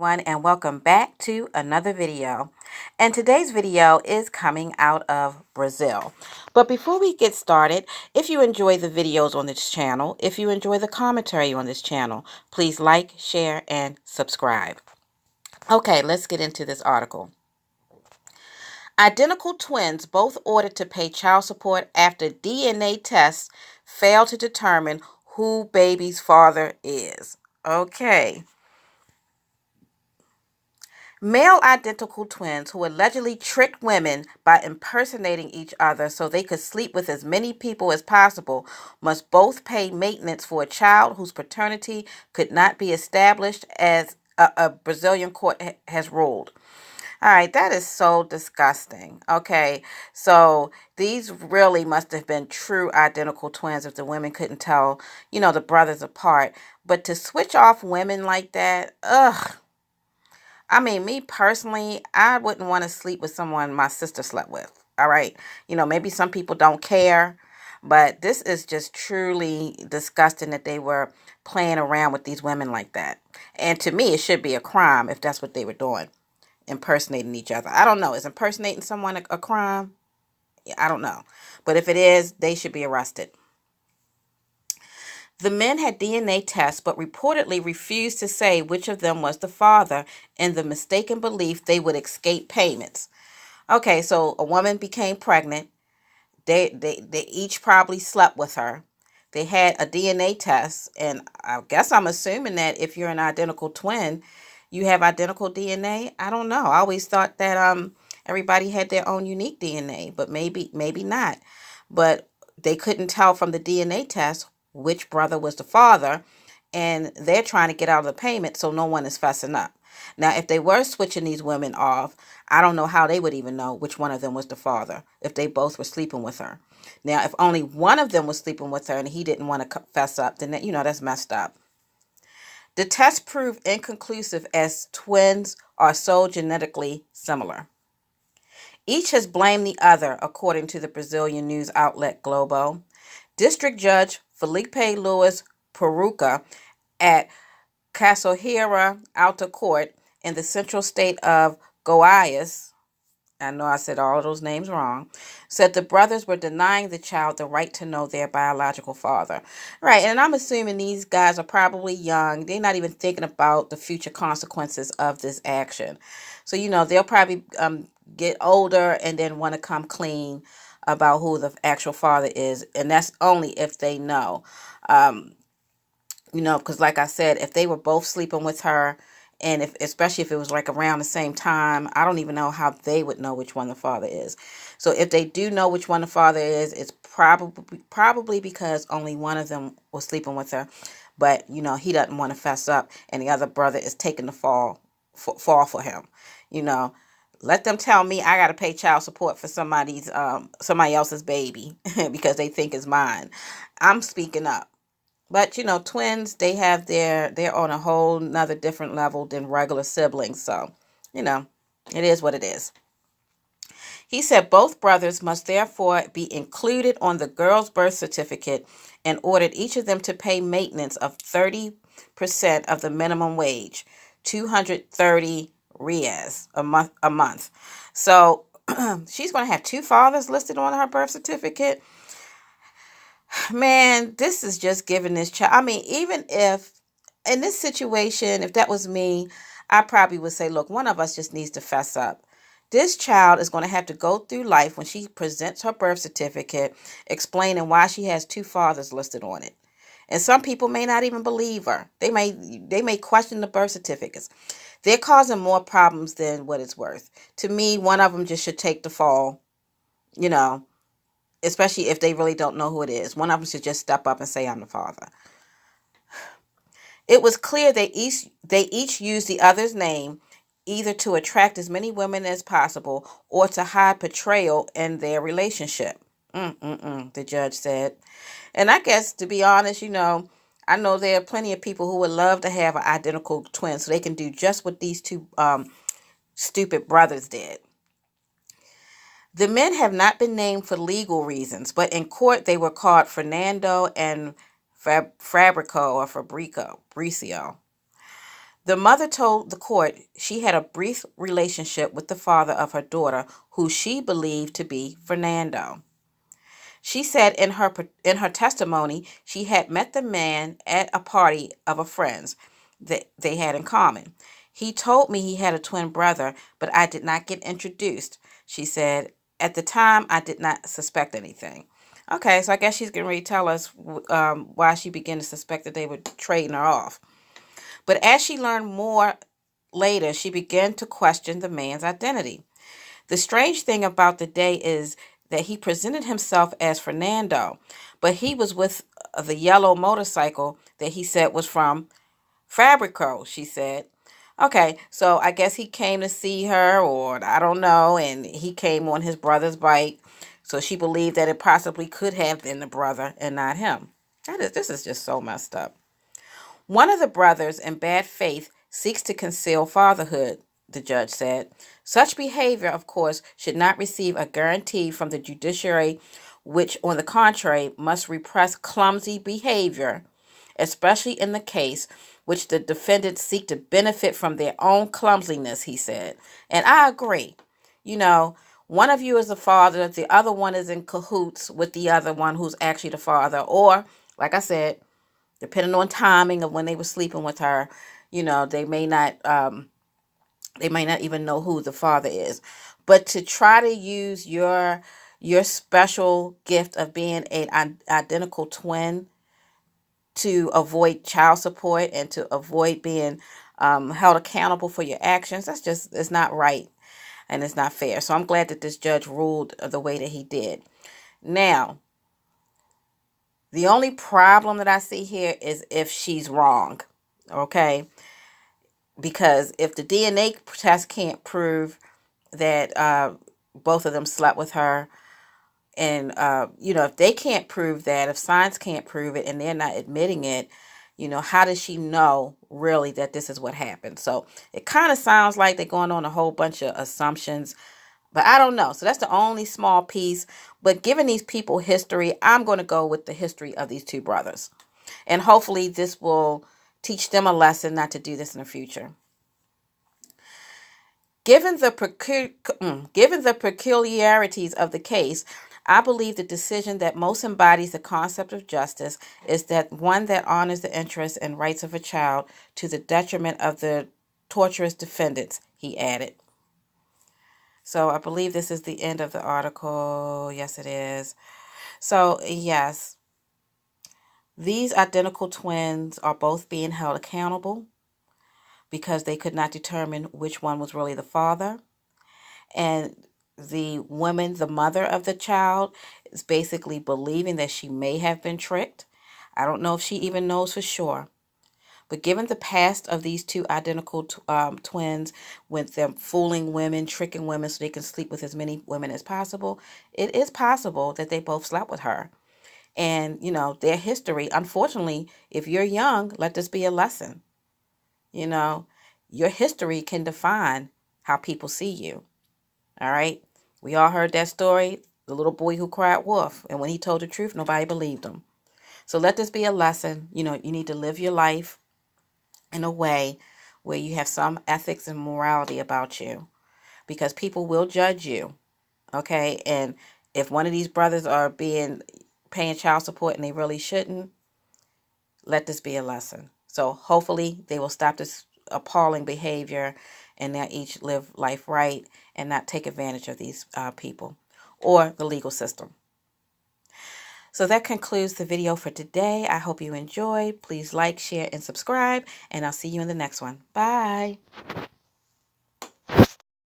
everyone, and welcome back to another video. And today's video is coming out of Brazil. But before we get started, if you enjoy the videos on this channel, if you enjoy the commentary on this channel, please like, share, and subscribe. Okay, let's get into this article. Identical twins both ordered to pay child support after DNA tests fail to determine who baby's father is. Okay. Male identical twins who allegedly tricked women by impersonating each other so they could sleep with as many people as possible must both pay maintenance for a child whose paternity could not be established, as a Brazilian court has ruled. All right, that is so disgusting. Okay, so these really must have been true identical twins if the women couldn't tell, the brothers apart. But to switch off women like that, ugh. I mean, me personally, I wouldn't want to sleep with someone my sister slept with. All right. Maybe some people don't care, but this is just truly disgusting that they were playing around with these women like that. And to me, it should be a crime if that's what they were doing, impersonating each other. I don't know. Is impersonating someone a crime? I don't know. But if it is, they should be arrested. The men had DNA tests, but reportedly refused to say which of them was the father in the mistaken belief they would escape payments. Okay, so a woman became pregnant. They each probably slept with her. They had a DNA test, and I guess I'm assuming that if you're an identical twin, you have identical DNA. I don't know. I always thought that everybody had their own unique DNA, but maybe not. But they couldn't tell from the DNA test which brother was the father, and they're trying to get out of the payment, so no one is fussing up. Now, if they were switching these women off, I don't know how they would even know which one of them was the father if they both were sleeping with her. Now, if only one of them was sleeping with her and he didn't want to fess up, then that's messed up. The test proved inconclusive as twins are so genetically similar. Each has blamed the other, according to the Brazilian news outlet Globo. District Judge Felipe Luis Peruca at Cachoeira Alta Court in the central state of Goiás, I know I said all of those names wrong, said the brothers were denying the child the right to know their biological father. Right, and I'm assuming these guys are probably young. They're not even thinking about the future consequences of this action. So, they'll probably get older and then want to come clean about who the actual father is. And that's only if they know. Because like I said, if they were both sleeping with her, and especially if it was like around the same time, I don't even know how they would know which one the father is. So if they do know which one the father is, it's probably because only one of them was sleeping with her. But he doesn't want to fess up, and the other brother is taking the fall for him. Let them tell me I got to pay child support for somebody else's baby because they think it's mine. I'm speaking up. But twins, they're on a whole nother different level than regular siblings. So, it is what it is. He said both brothers must therefore be included on the girl's birth certificate and ordered each of them to pay maintenance of 30% of the minimum wage, 230 reais a month. So she's going to have two fathers listed on her birth certificate. Man, this is just giving this child. I mean, even if in this situation, if that was me, I probably would say, look, one of us just needs to fess up. This child is going to have to go through life when she presents her birth certificate, explaining why she has two fathers listed on it. And some people may not even believe her. They may question the birth certificates. They're causing more problems than what it's worth. To me, one of them just should take the fall, especially if they really don't know who it is. One of them should just step up and say, I'm the father. It was clear they each used the other's name either to attract as many women as possible or to hide betrayal in their relationship. The judge said. And I guess, to be honest, I know there are plenty of people who would love to have an identical twin so they can do just what these two stupid brothers did. The men have not been named for legal reasons, but in court they were called Fernando and Fabricio. The mother told the court she had a brief relationship with the father of her daughter, who she believed to be Fernando. She said in her testimony she had met the man at a party of a friend's that they had in common. He told me he had a twin brother, but I did not get introduced. She said, at the time I did not suspect anything. Okay, so I guess she's going to tell us why she began to suspect that they were trading her off. But as she learned more later, she began to question the man's identity. The strange thing about the day is that he presented himself as Fernando, but he was with the yellow motorcycle that he said was from Fabrico, she said. Okay, so I guess he came to see her, or I don't know, and he came on his brother's bike. So she believed that it possibly could have been the brother and not him. This is just so messed up. One of the brothers, in bad faith, seeks to conceal fatherhood, the judge said. Such behavior, of course, should not receive a guarantee from the judiciary, which, on the contrary, must repress clumsy behavior, especially in the case which the defendants seek to benefit from their own clumsiness, he said. And I agree. You know, one of you is the father, the other one is in cahoots with the other one who's actually the father. Or, like I said, depending on timing of when they were sleeping with her, they may not even know who the father is. But to try to use your special gift of being an identical twin to avoid child support and to avoid being held accountable for your actions, it's not right and it's not fair. So I'm glad that this judge ruled the way that he did. Now, the only problem that I see here is if she's wrong, okay? Because if the DNA test can't prove that both of them slept with her, and if they can't prove that, if science can't prove it, and they're not admitting it, how does she know really that this is what happened? So it kind of sounds like they're going on a whole bunch of assumptions, but I don't know. So that's the only small piece. But given these people history, I'm going to go with the history of these two brothers. And hopefully this will teach them a lesson not to do this in the future. Given the peculiarities of the case, I believe the decision that most embodies the concept of justice is that one that honors the interests and rights of a child to the detriment of the torturous defendants, he added. So I believe this is the end of the article. Yes, it is. So, yes, these identical twins are both being held accountable because they could not determine which one was really the father. And the woman, the mother of the child, is basically believing that she may have been tricked. I don't know if she even knows for sure. But given the past of these two identical twins, with them fooling women, tricking women so they can sleep with as many women as possible, it is possible that they both slept with her. And, their history, unfortunately, if you're young, let this be a lesson. Your history can define how people see you. All right? We all heard that story, the little boy who cried wolf. And when he told the truth, nobody believed him. So let this be a lesson. You need to live your life in a way where you have some ethics and morality about you, because people will judge you. Okay? And if one of these brothers are paying child support and they really shouldn't, let this be a lesson. So hopefully they will stop this appalling behavior and they'll each live life right and not take advantage of these people or the legal system. So that concludes the video for today. I hope you enjoyed. Please like, share, and subscribe, and I'll see you in the next one. Bye.